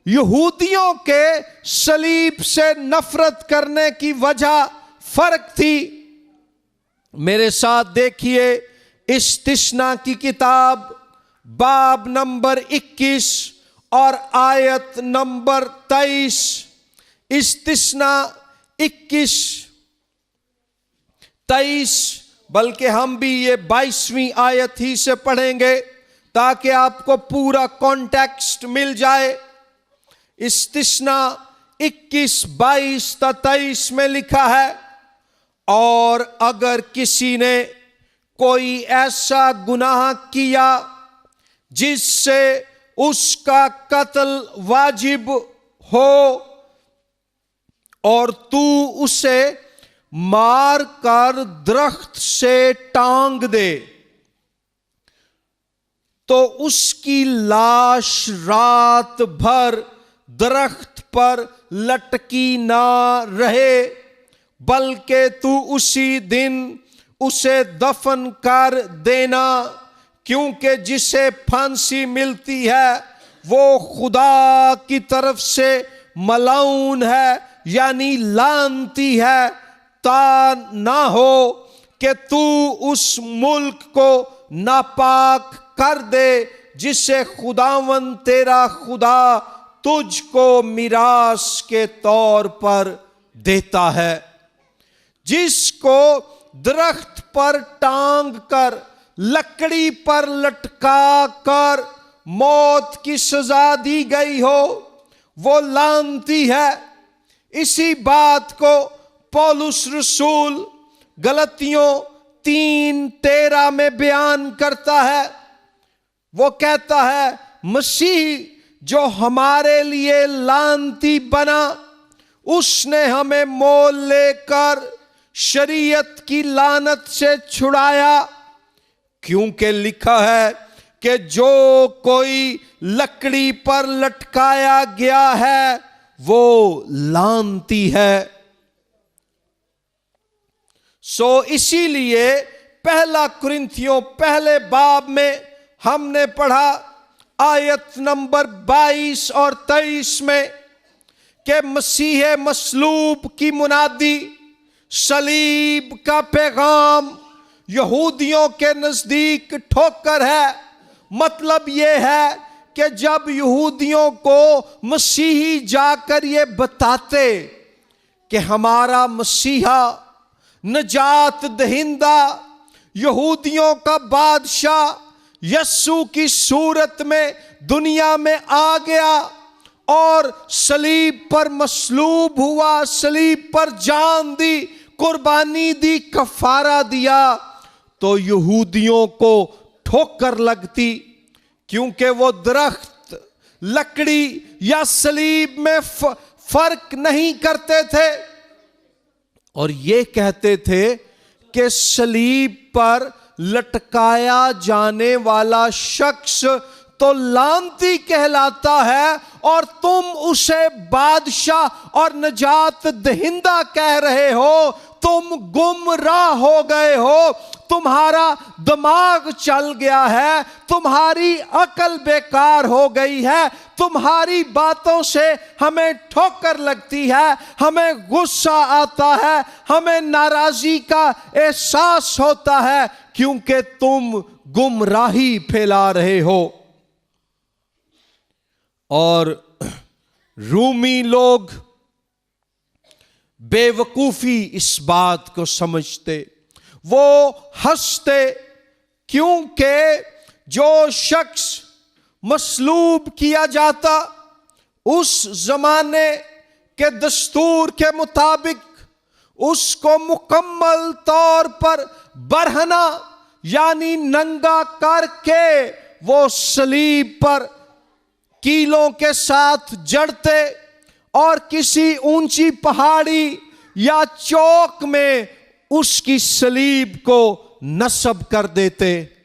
यहूदियों के सलीब से नफरत करने की वजह फर्क थी। मेरे साथ देखिए इस्तिस्ना की किताब बाब नंबर 21 और आयत नंबर 23। इस्तिस्ना 21-23, बल्कि हम भी ये 22वीं आयत ही से पढ़ेंगे ताकि आपको पूरा कॉन्टेक्स्ट मिल जाए। इस्तिस्ना 21-22-23 में लिखा है, और अगर किसी ने कोई ऐसा गुनाह किया जिससे उसका कत्ल वाजिब हो और तू उसे मार कर दरख्त से टांग दे, तो उसकी लाश रात भर दरख्त पर लटकी ना रहे, बल्कि तू उसी दिन उसे दफन कर देना, क्योंकि जिसे फांसी मिलती है वो खुदा की तरफ से मलाऊन है, यानी लानती है। ता ना हो कि तू उस मुल्क को नापाक कर दे जिसे खुदावन तेरा खुदा तुझको मिरास के तौर पर देता है। जिसको दरख्त पर टांग कर लकड़ी पर लटका कर मौत की सजा दी गई हो वो लानती है। इसी बात को पौलुस रसूल गलतियों 3:13 में बयान करता है। वो कहता है, मसीह जो हमारे लिए लानती बना, उसने हमें मोल लेकर शरीयत की लानत से छुड़ाया, क्योंकि लिखा है कि जो कोई लकड़ी पर लटकाया गया है वो लानती है। इसीलिए पहला कुरिन्थियों पहले बाब में हमने पढ़ा आयत नंबर 22 और 23 में कि मसीह मसलूब की मुनादी, सलीब का पैगाम यहूदियों के नजदीक ठोकर है। मतलब यह है कि जब यहूदियों को मसीही जाकर ये बताते कि हमारा मसीहा नजात दहिंदा यहूदियों का बादशाह यस्सु की सूरत में दुनिया में आ गया और सलीब पर मसलूब हुआ, सलीब पर जान दी, कुर्बानी दी, कफारा दिया, तो यहूदियों को ठोकर लगती, क्योंकि वो दरख्त, लकड़ी या सलीब में फर्क नहीं करते थे और ये कहते थे कि सलीब पर लटकाया जाने वाला शख्स तो लानती कहलाता है और तुम उसे बादशाह और नजात दहिंदा कह रहे हो। तुम गुमराह हो गए हो, तुम्हारा दिमाग चल गया है, तुम्हारी अकल बेकार हो गई है, तुम्हारी बातों से हमें ठोकर लगती है, हमें गुस्सा आता है, हमें नाराजगी का एहसास होता है, क्योंकि तुम गुमराही फैला रहे हो। और रूमी लोग बेवकूफी इस बात को समझते, वो हंसते, क्योंकि जो शख्स मसलूब किया जाता उस जमाने के दस्तूर के मुताबिक उसको मुकम्मल तौर पर बरहना यानी नंगा करके वो सलीब पर कीलों के साथ जड़ते और किसी ऊंची पहाड़ी या चौक में उसकी सलीब को नस्ब कर देते।